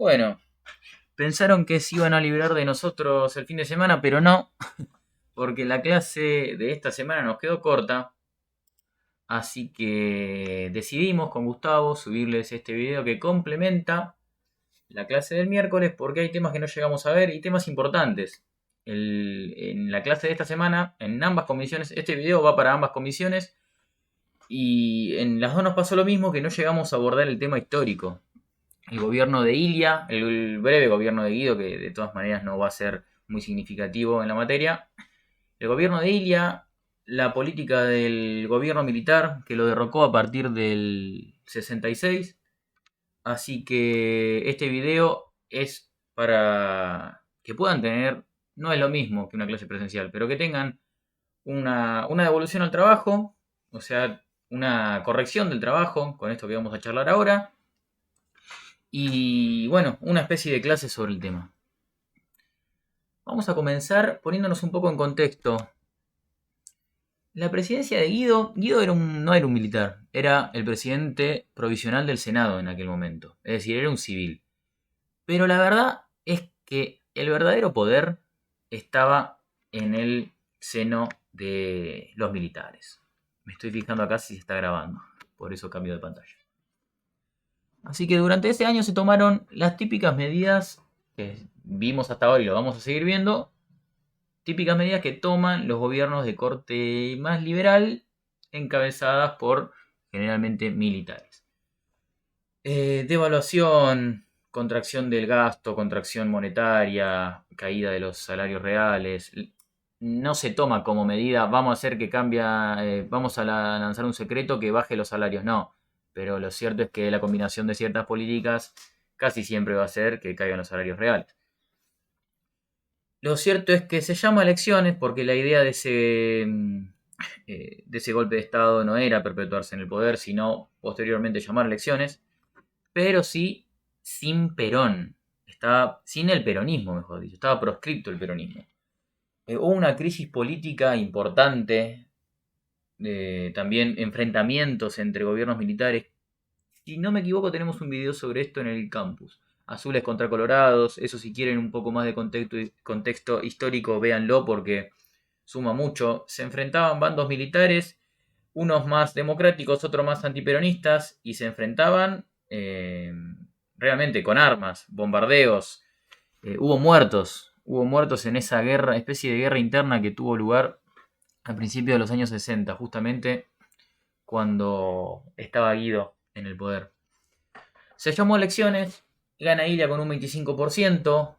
Bueno, pensaron que se iban a librar de nosotros el fin de semana, pero no, porque la clase de esta semana nos quedó corta. Así que decidimos con Gustavo subirles este video que complementa la clase del miércoles porque hay temas que no llegamos a ver y temas importantes. En la clase de esta semana, en ambas comisiones, este video va para ambas comisiones y en las dos nos pasó lo mismo, que no llegamos a abordar el tema histórico. El gobierno de Ilia, el breve gobierno de Guido, que de todas maneras no va a ser muy significativo en la materia. El gobierno de Ilia, la política del gobierno militar, que lo derrocó a partir del 66. Así que este video es para que puedan tener, no es lo mismo que una clase presencial, pero que tengan una devolución al trabajo, o sea, una corrección del trabajo, con esto que vamos a charlar ahora, y bueno, una especie de clase sobre el tema. Vamos a comenzar poniéndonos un poco en contexto. La presidencia de Guido no era un militar, era el presidente provisional del Senado en aquel momento, es decir, era un civil. Pero la verdad es que el verdadero poder estaba en el seno de los militares. Me estoy fijando acá si se está grabando, por eso cambio de pantalla. Así que durante ese año se tomaron las típicas medidas que vimos hasta ahora y lo vamos a seguir viendo. Típicas medidas que toman los gobiernos de corte más liberal, encabezadas por generalmente militares. Devaluación, contracción del gasto, contracción monetaria, caída de los salarios reales. No se toma como medida, vamos a hacer que vamos a lanzar un secreto que baje los salarios, no. Pero lo cierto es que la combinación de ciertas políticas casi siempre va a hacer que caigan los salarios reales. Lo cierto es que se llama elecciones porque la idea de ese golpe de Estado no era perpetuarse en el poder, sino posteriormente llamar elecciones, pero sí sin Perón. Estaba sin el peronismo, mejor dicho. Estaba proscripto el peronismo. Hubo una crisis política importante, también enfrentamientos entre gobiernos militares. Si no me equivoco, tenemos un video sobre esto en el campus. Azules contra colorados, eso si quieren un poco más de contexto histórico, véanlo porque suma mucho. Se enfrentaban bandos militares, unos más democráticos, otros más antiperonistas, y se enfrentaban realmente con armas, bombardeos. Hubo muertos en esa guerra, especie de guerra interna que tuvo lugar a principios de los años 60, justamente cuando estaba Guido en el poder. Se llamó elecciones, gana Ilia con un 25%,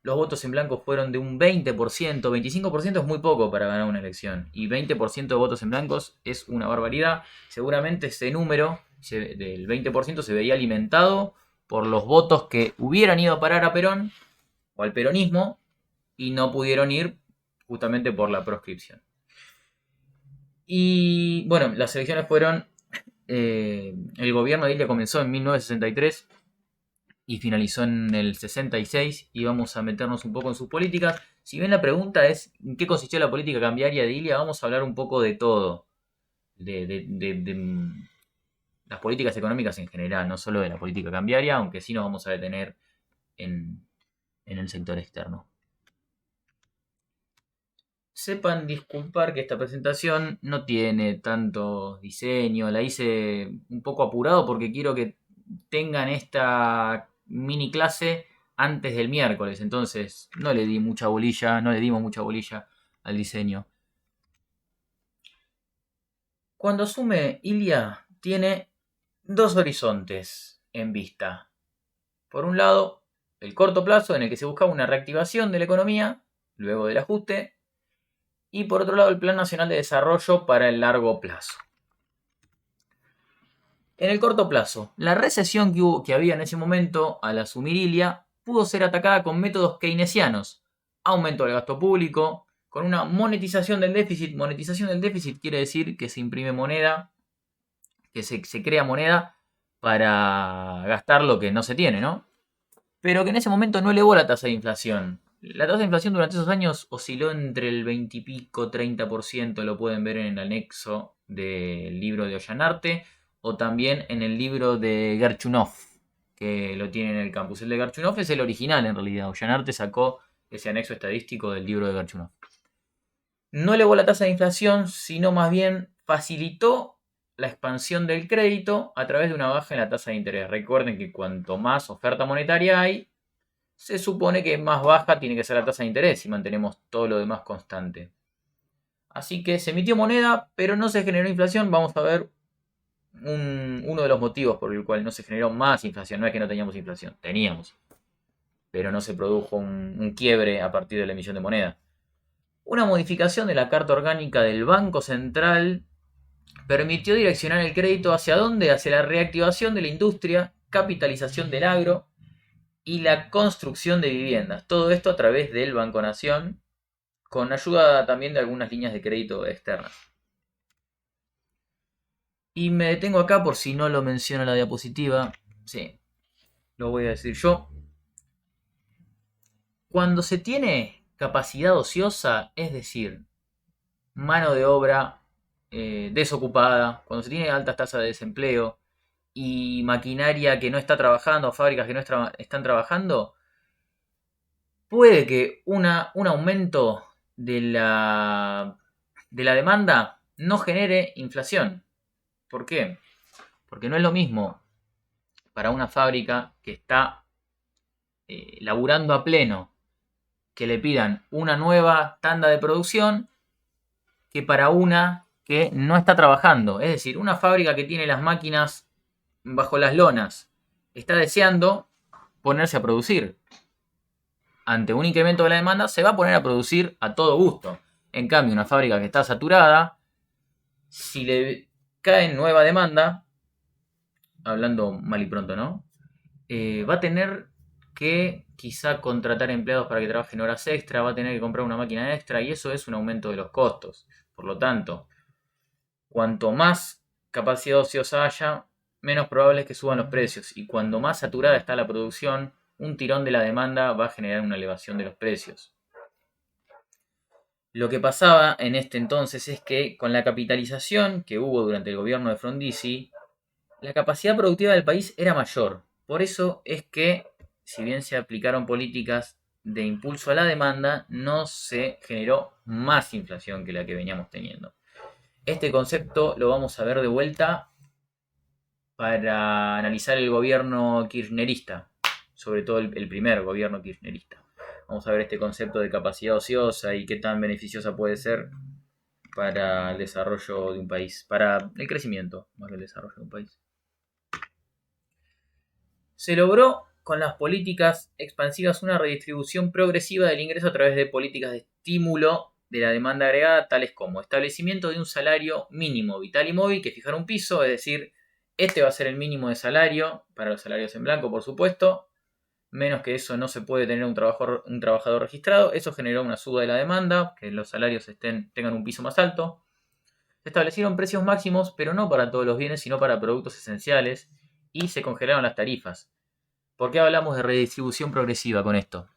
los votos en blanco fueron de un 20%, 25% es muy poco para ganar una elección, y 20% de votos en blancos es una barbaridad. Seguramente ese número del 20% se veía alimentado por los votos que hubieran ido a parar a Perón o al peronismo y no pudieron ir justamente por la proscripción. Y bueno, las elecciones fueron... el gobierno de Ilia comenzó en 1963 y finalizó en el 66 y vamos a meternos un poco en sus políticas. Si bien la pregunta es ¿en qué consistió la política cambiaria de Ilia? Vamos a hablar un poco de todo. De las políticas económicas en general, no solo de la política cambiaria, aunque sí nos vamos a detener en el sector externo. Sepan disculpar que esta presentación no tiene tanto diseño, la hice un poco apurado porque quiero que tengan esta mini clase antes del miércoles, entonces no le dimos mucha bolilla al diseño. Cuando asume Ilia tiene dos horizontes en vista. Por un lado, el corto plazo en el que se buscaba una reactivación de la economía luego del ajuste, y por otro lado el Plan Nacional de Desarrollo para el largo plazo. En el corto plazo, la recesión que había en ese momento al asumir Ilia pudo ser atacada con métodos keynesianos. Aumento del gasto público, con una monetización del déficit. Monetización del déficit quiere decir que se imprime moneda, que se crea moneda para gastar lo que no se tiene, ¿no? Pero que en ese momento no elevó la tasa de inflación. La tasa de inflación durante esos años osciló entre el 20 y pico, 30%, lo pueden ver en el anexo del libro de Ollanarte, o también en el libro de Gerchunov, que lo tiene en el campus. El de Garchunov es el original en realidad. Ollanarte sacó ese anexo estadístico del libro de Garchunov. No elevó la tasa de inflación, sino más bien facilitó la expansión del crédito a través de una baja en la tasa de interés. Recuerden que cuanto más oferta monetaria hay, se supone que más baja tiene que ser la tasa de interés si mantenemos todo lo demás constante. Así que se emitió moneda, pero no se generó inflación. Vamos a ver uno de los motivos por el cual no se generó más inflación. No es que no teníamos inflación, teníamos. Pero no se produjo un quiebre a partir de la emisión de moneda. Una modificación de la Carta Orgánica del Banco Central permitió direccionar el crédito hacia dónde, hacia la reactivación de la industria, capitalización del agro y la construcción de viviendas. Todo esto a través del Banco Nación, con ayuda también de algunas líneas de crédito externas. Y me detengo acá por si no lo menciona la diapositiva. Sí, lo voy a decir yo. Cuando se tiene capacidad ociosa, es decir, mano de obra desocupada, cuando se tiene altas tasas de desempleo y maquinaria que no está trabajando, fábricas que no están trabajando, puede que un aumento de la demanda no genere inflación. ¿Por qué? Porque no es lo mismo para una fábrica que está laburando a pleno que le pidan una nueva tanda de producción que para una que no está trabajando. Es decir, una fábrica que tiene las máquinas bajo las lonas está deseando ponerse a producir. Ante un incremento de la demanda se va a poner a producir a todo gusto. En cambio, una fábrica que está saturada, si le cae nueva demanda, hablando mal y pronto, ¿no? Va a tener que quizá contratar empleados para que trabajen horas extra, va a tener que comprar una máquina extra y eso es un aumento de los costos. Por lo tanto, cuanto más capacidad ociosa haya, menos probable es que suban los precios. Y cuando más saturada está la producción, un tirón de la demanda va a generar una elevación de los precios. Lo que pasaba en este entonces es que con la capitalización que hubo durante el gobierno de Frondizi, la capacidad productiva del país era mayor. Por eso es que, si bien se aplicaron políticas de impulso a la demanda, no se generó más inflación que la que veníamos teniendo. Este concepto lo vamos a ver de vuelta para analizar el gobierno kirchnerista, sobre todo el primer gobierno kirchnerista. Vamos a ver este concepto de capacidad ociosa y qué tan beneficiosa puede ser para el desarrollo de un país, para el crecimiento más que el desarrollo de un país. Se logró con las políticas expansivas una redistribución progresiva del ingreso a través de políticas de estímulo de la demanda agregada, tales como establecimiento de un salario mínimo vital y móvil que fijar un piso, es decir, este va a ser el mínimo de salario para los salarios en blanco, por supuesto. Menos que eso no se puede tener un trabajador registrado. Eso generó una suba de la demanda, que los salarios tengan un piso más alto. Se establecieron precios máximos, pero no para todos los bienes, sino para productos esenciales, y se congelaron las tarifas. ¿Por qué hablamos de redistribución progresiva con esto?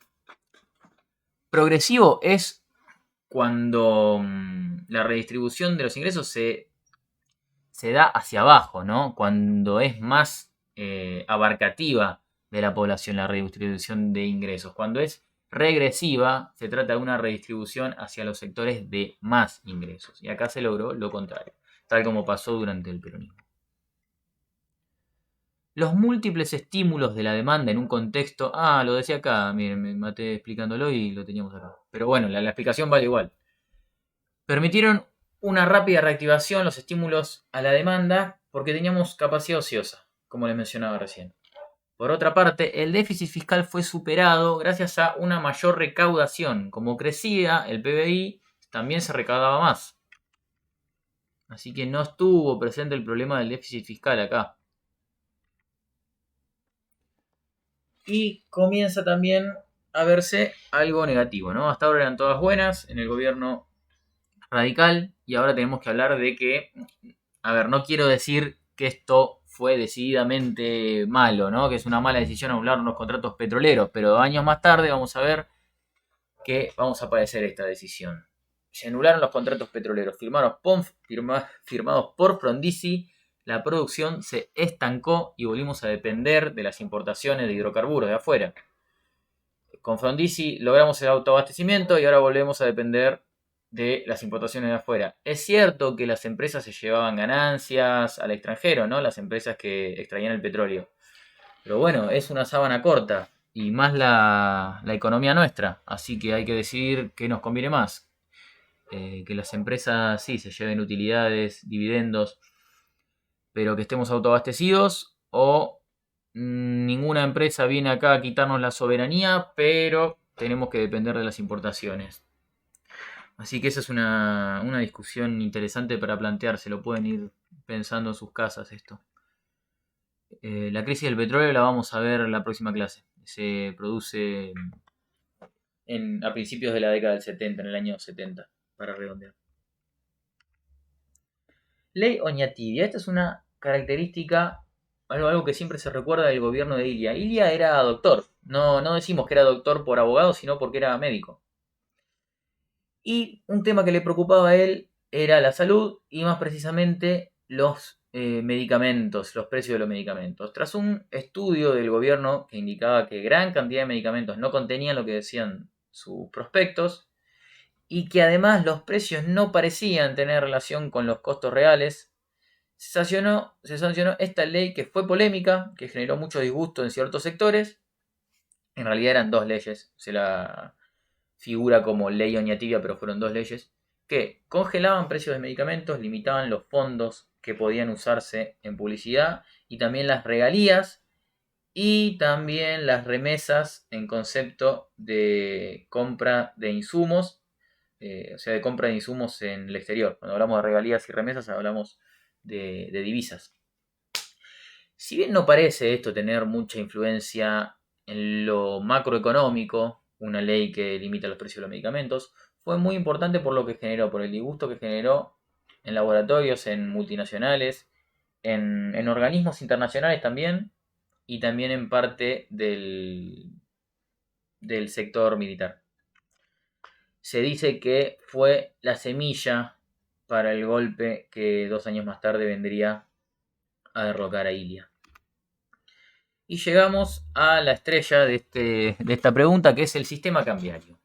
Progresivo es cuando la redistribución de los ingresos se da hacia abajo, ¿no? Cuando es más abarcativa de la población la redistribución de ingresos. Cuando es regresiva, se trata de una redistribución hacia los sectores de más ingresos. Y acá se logró lo contrario, tal como pasó durante el peronismo. Los múltiples estímulos de la demanda en un contexto... lo decía acá, miren, me maté explicándolo y lo teníamos acá. Pero bueno, la explicación vale igual. Permitieron una rápida reactivación, los estímulos a la demanda, porque teníamos capacidad ociosa, como les mencionaba recién. Por otra parte, el déficit fiscal fue superado gracias a una mayor recaudación. Como crecía el PBI, también se recaudaba más. Así que no estuvo presente el problema del déficit fiscal acá. Y comienza también a verse algo negativo, ¿no? Hasta ahora eran todas buenas en el gobierno radical y ahora tenemos que hablar de que, no quiero decir que esto fue decididamente malo, ¿no? Que es una mala decisión anular los contratos petroleros, pero años más tarde vamos a ver que vamos a padecer esta decisión. Se anularon los contratos petroleros firmados por Frondizi la producción se estancó y volvimos a depender de las importaciones de hidrocarburos de afuera. Con Frondizi logramos el autoabastecimiento y ahora volvemos a depender de las importaciones de afuera. Es cierto que las empresas se llevaban ganancias al extranjero, ¿no? Las empresas que extraían el petróleo. Pero bueno, es una sábana corta y más la economía nuestra. Así que hay que decidir qué nos conviene más. Que las empresas sí se lleven utilidades, dividendos, pero que estemos autoabastecidos o ninguna empresa viene acá a quitarnos la soberanía, pero tenemos que depender de las importaciones. Así que esa es una discusión interesante para plantearse, lo pueden ir pensando en sus casas esto. La crisis del petróleo la vamos a ver en la próxima clase. Se produce a principios de la década del 70, en el año 70, para redondear. Ley Oñatibia. Esta es una característica, algo que siempre se recuerda del gobierno de Ilia. Ilia era doctor. No decimos que era doctor por abogado, sino porque era médico. Y un tema que le preocupaba a él era la salud y más precisamente los medicamentos, los precios de los medicamentos. Tras un estudio del gobierno que indicaba que gran cantidad de medicamentos no contenían lo que decían sus prospectos y que además los precios no parecían tener relación con los costos reales, se sancionó esta ley que fue polémica, que generó mucho disgusto en ciertos sectores. En realidad eran dos leyes, se la figura como ley Oñatibia, pero fueron dos leyes, que congelaban precios de medicamentos, limitaban los fondos que podían usarse en publicidad y también las regalías y también las remesas en concepto de compra de insumos, o sea, de compra de insumos en el exterior. Cuando hablamos de regalías y remesas hablamos de divisas. Si bien no parece esto tener mucha influencia en lo macroeconómico, una ley que limita los precios de los medicamentos, fue muy importante por lo que generó, por el disgusto que generó en laboratorios, en multinacionales, en organismos internacionales también, y también en parte del sector militar. Se dice que fue la semilla para el golpe que 2 años más tarde vendría a derrocar a Ilia. Y llegamos a la estrella de esta pregunta, que es el sistema cambiario.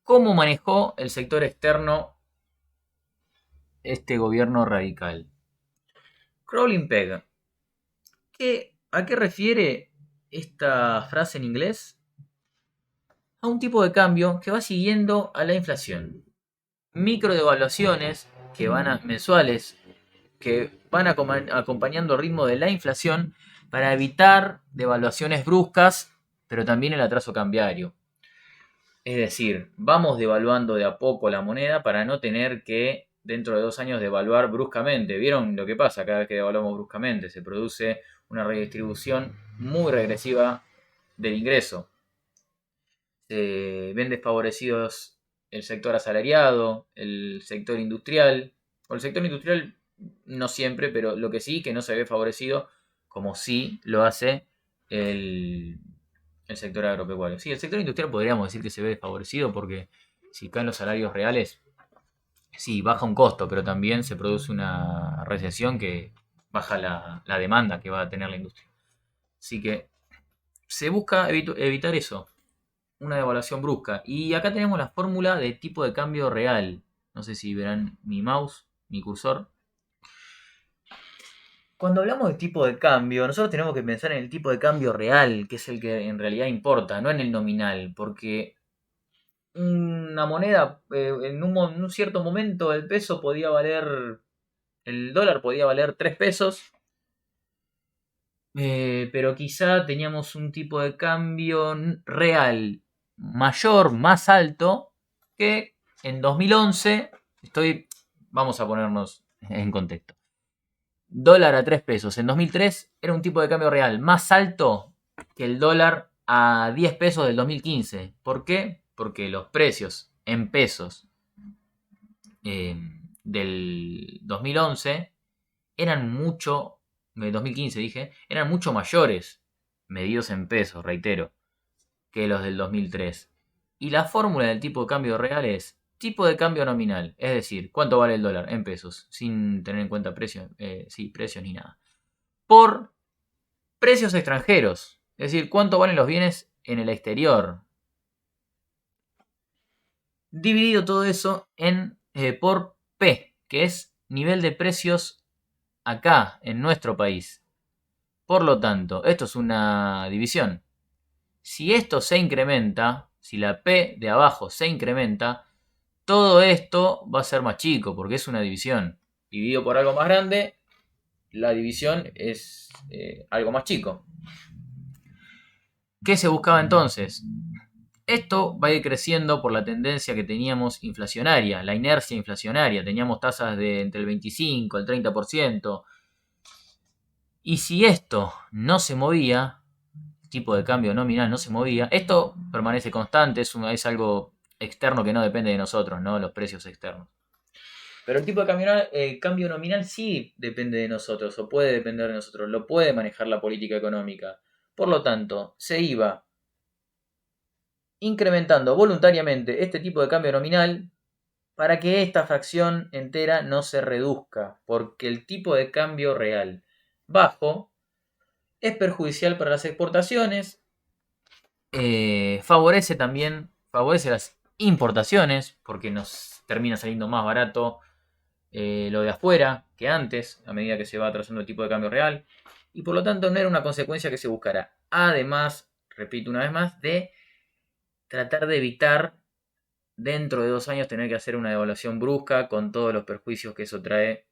¿Cómo manejó el sector externo este gobierno radical? Crawling Peg. ¿A qué refiere esta frase en inglés? A un tipo de cambio que va siguiendo a la inflación. Microdevaluaciones que van mensuales, que van acompañando el ritmo de la inflación para evitar devaluaciones bruscas, pero también el atraso cambiario. Es decir, vamos devaluando de a poco la moneda para no tener que dentro de 2 años devaluar bruscamente. ¿Vieron lo que pasa cada vez que devaluamos bruscamente? Se produce una redistribución muy regresiva del ingreso. Se ven desfavorecidos el sector asalariado, el sector industrial. O el sector industrial no siempre, pero lo que sí que no se ve favorecido, como sí lo hace el sector agropecuario. Sí, el sector industrial podríamos decir que se ve desfavorecido porque si caen los salarios reales, sí, baja un costo, pero también se produce una recesión que baja la demanda que va a tener la industria. Así que se busca evitar eso, una devaluación brusca. Y acá tenemos la fórmula de tipo de cambio real. No sé si verán mi mouse, mi cursor. Cuando hablamos de tipo de cambio, nosotros tenemos que pensar en el tipo de cambio real, que es el que en realidad importa, no en el nominal, porque una moneda, en un cierto momento el peso podía valer, el dólar podía valer 3 pesos, pero quizá teníamos un tipo de cambio real mayor, más alto, que en 2011, vamos a ponernos en contexto. Dólar a 3 pesos en 2003 era un tipo de cambio real más alto que el dólar a 10 pesos del 2015. ¿Por qué? Porque los precios en pesos del 2011 eran mucho, 2015 dije, eran mucho mayores, medidos en pesos, reitero, que los del 2003. Y la fórmula del tipo de cambio real es tipo de cambio nominal, es decir, cuánto vale el dólar en pesos, sin tener en cuenta precios, precios ni nada, por precios extranjeros, es decir, cuánto valen los bienes en el exterior, dividido todo eso por P, que es nivel de precios acá, en nuestro país. Por lo tanto, esto es una división. Si esto se incrementa, si la P de abajo se incrementa, todo esto va a ser más chico, porque es una división. Dividido por algo más grande, la división es algo más chico. ¿Qué se buscaba entonces? Esto va a ir creciendo por la tendencia que teníamos inflacionaria, la inercia inflacionaria. Teníamos tasas de entre el 25 y el 30%. Y si esto no se movía, tipo de cambio nominal no se movía, esto permanece constante, es algo externo que no depende de nosotros, ¿no? Los precios externos. Pero el tipo de cambio nominal sí depende de nosotros, o puede depender de nosotros, lo puede manejar la política económica. Por lo tanto, se iba incrementando voluntariamente este tipo de cambio nominal para que esta fracción entera no se reduzca, porque el tipo de cambio real bajo es perjudicial para las exportaciones, favorece las importaciones, porque nos termina saliendo más barato lo de afuera que antes, a medida que se va atrasando el tipo de cambio real, y por lo tanto no era una consecuencia que se buscara. Además, repito una vez más, de tratar de evitar dentro de 2 años tener que hacer una devaluación brusca con todos los perjuicios que eso trae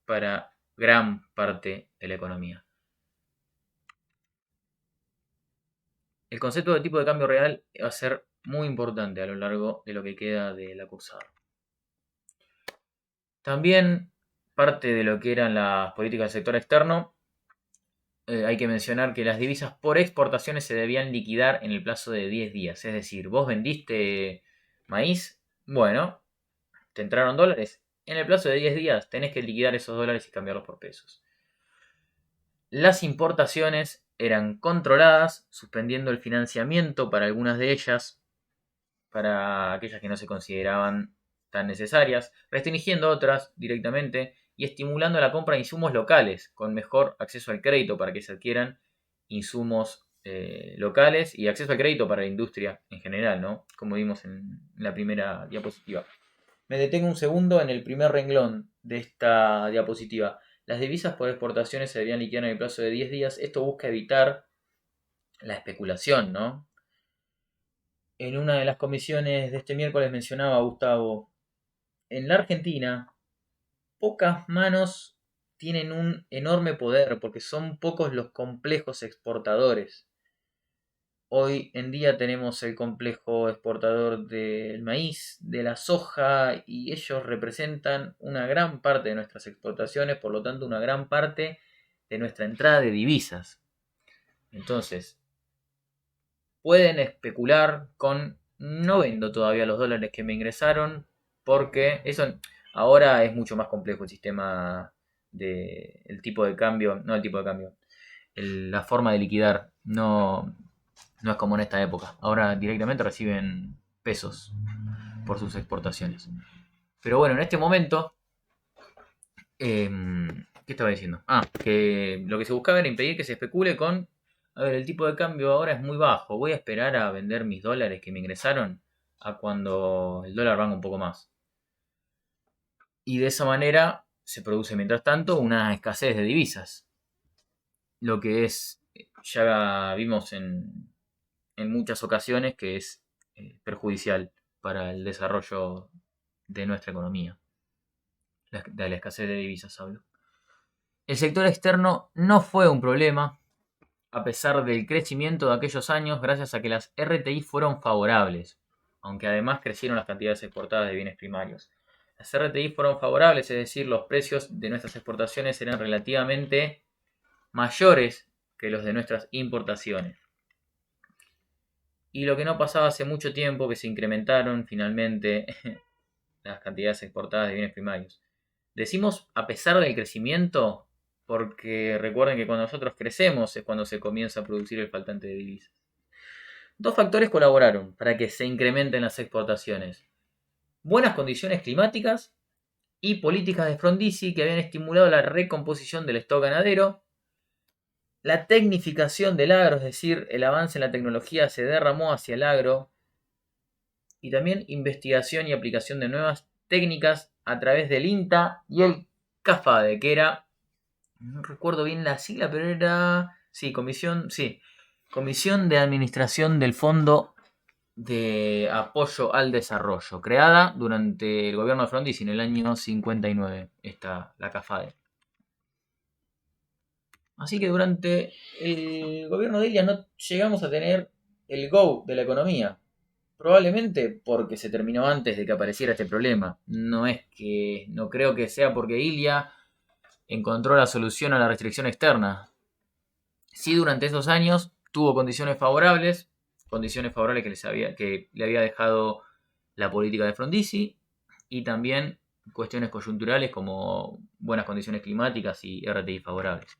para gran parte de la economía. El concepto de tipo de cambio real va a ser muy importante a lo largo de lo que queda de la cursada. También parte de lo que eran las políticas del sector externo, hay que mencionar que las divisas por exportaciones se debían liquidar en el plazo de 10 días. Es decir, vos vendiste maíz, bueno, te entraron dólares. En el plazo de 10 días tenés que liquidar esos dólares y cambiarlos por pesos. Las importaciones eran controladas, suspendiendo el financiamiento para algunas de ellas, para aquellas que no se consideraban tan necesarias, restringiendo otras directamente y estimulando la compra de insumos locales con mejor acceso al crédito para que se adquieran insumos locales y acceso al crédito para la industria en general, ¿no? Como vimos en la primera diapositiva. Me detengo un segundo en el primer renglón de esta diapositiva. Las divisas por exportaciones se debían liquidar en el plazo de 10 días. Esto busca evitar la especulación, ¿no? En una de las comisiones de este miércoles mencionaba Gustavo, en la Argentina pocas manos tienen un enorme poder porque son pocos los complejos exportadores. Hoy en día tenemos el complejo exportador del maíz, de la soja, y ellos representan una gran parte de nuestras exportaciones, por lo tanto una gran parte de nuestra entrada de divisas. Entonces, pueden especular con no vendo todavía los dólares que me ingresaron, porque eso ahora es mucho más complejo el sistema de el tipo de cambio, no el tipo de cambio, la forma de liquidar no es como en esta época. Ahora directamente reciben pesos por sus exportaciones. Pero bueno, en este momento, ¿qué estaba diciendo? Que lo que se buscaba era impedir que se especule con, a ver, el tipo de cambio ahora es muy bajo, voy a esperar a vender mis dólares que me ingresaron a cuando el dólar venga un poco más. Y de esa manera se produce, mientras tanto, una escasez de divisas. Lo que es, ya vimos en muchas ocasiones, que es perjudicial para el desarrollo de nuestra economía. De la escasez de divisas hablo. El sector externo no fue un problema, a pesar del crecimiento de aquellos años, gracias a que las RTI fueron favorables, aunque además crecieron las cantidades exportadas de bienes primarios. Las RTI fueron favorables, es decir, los precios de nuestras exportaciones eran relativamente mayores que los de nuestras importaciones. Y lo que no pasaba hace mucho tiempo, que se incrementaron finalmente las cantidades exportadas de bienes primarios. Decimos a pesar del crecimiento, porque recuerden que cuando nosotros crecemos es cuando se comienza a producir el faltante de divisas. Dos factores colaboraron para que se incrementen las exportaciones. buenas condiciones climáticas y políticas de Frondizi que habían estimulado la recomposición del stock ganadero, la tecnificación del agro, es decir, el avance en la tecnología se derramó hacia el agro, y también investigación y aplicación de nuevas técnicas a través del INTA y el CAFADE, que era, no recuerdo bien la sigla, pero era, Comisión de Administración del Fondo de Apoyo al Desarrollo, creada durante el gobierno de Frondizi en el año 59, la CAFADE. Así que durante el gobierno de Ilia no llegamos a tener el go de la economía. Probablemente porque se terminó antes de que apareciera este problema. No creo que sea porque Ilia encontró la solución a la restricción externa. Sí, durante esos años tuvo condiciones favorables que le había dejado la política de Frondizi, y también cuestiones coyunturales como buenas condiciones climáticas y RTI favorables.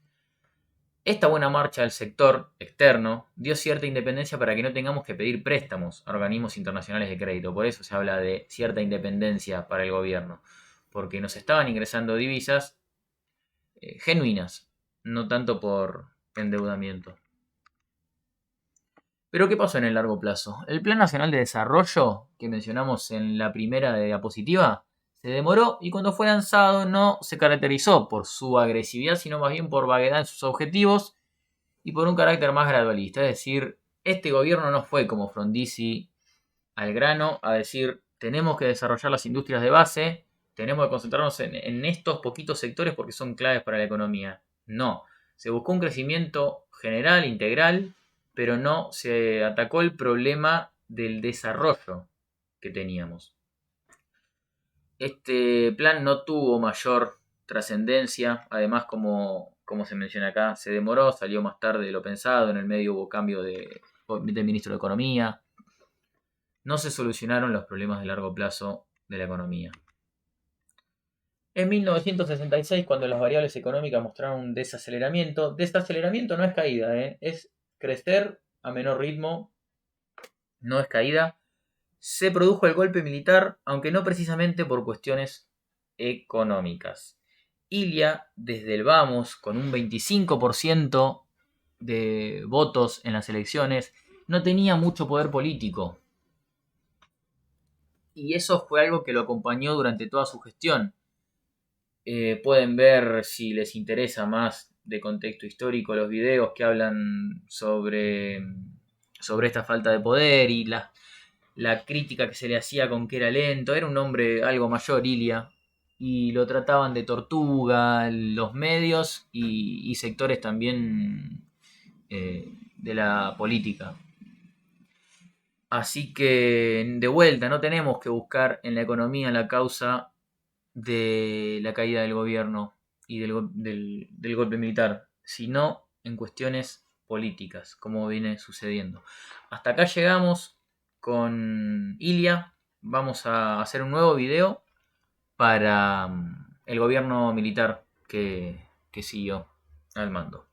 Esta buena marcha del sector externo dio cierta independencia para que no tengamos que pedir préstamos a organismos internacionales de crédito. Por eso se habla de cierta independencia para el gobierno, porque nos estaban ingresando divisas genuinas, no tanto por endeudamiento. Pero ¿qué pasó en el largo plazo? El Plan Nacional de Desarrollo, que mencionamos en la primera diapositiva, se demoró y cuando fue lanzado no se caracterizó por su agresividad, sino más bien por vaguedad en sus objetivos y por un carácter más gradualista. Es decir, este gobierno no fue como Frondizi al grano a decir tenemos que desarrollar las industrias de base, tenemos que concentrarnos en estos poquitos sectores porque son claves para la economía. No, se buscó un crecimiento general, integral, pero no se atacó el problema del desarrollo que teníamos. Este plan no tuvo mayor trascendencia, además como se menciona acá, se demoró, salió más tarde de lo pensado, en el medio hubo cambio de ministro de Economía, no se solucionaron los problemas de largo plazo de la economía. En 1966, cuando las variables económicas mostraron un desaceleramiento no es caída, es crecer a menor ritmo, no es caída, se produjo el golpe militar, aunque no precisamente por cuestiones económicas. Ilia, desde el vamos, con un 25% de votos en las elecciones, no tenía mucho poder político. Y eso fue algo que lo acompañó durante toda su gestión. Pueden ver, si les interesa más de contexto histórico, los videos que hablan sobre esta falta de poder y la crítica que se le hacía con que era lento. Era un hombre algo mayor, Ilia, y lo trataban de tortuga los medios y sectores también de la política. Así que, de vuelta, no tenemos que buscar en la economía la causa de la caída del gobierno y del golpe militar, sino en cuestiones políticas, como viene sucediendo. Hasta acá llegamos con Ilia. Vamos a hacer un nuevo video para el gobierno militar que siguió al mando.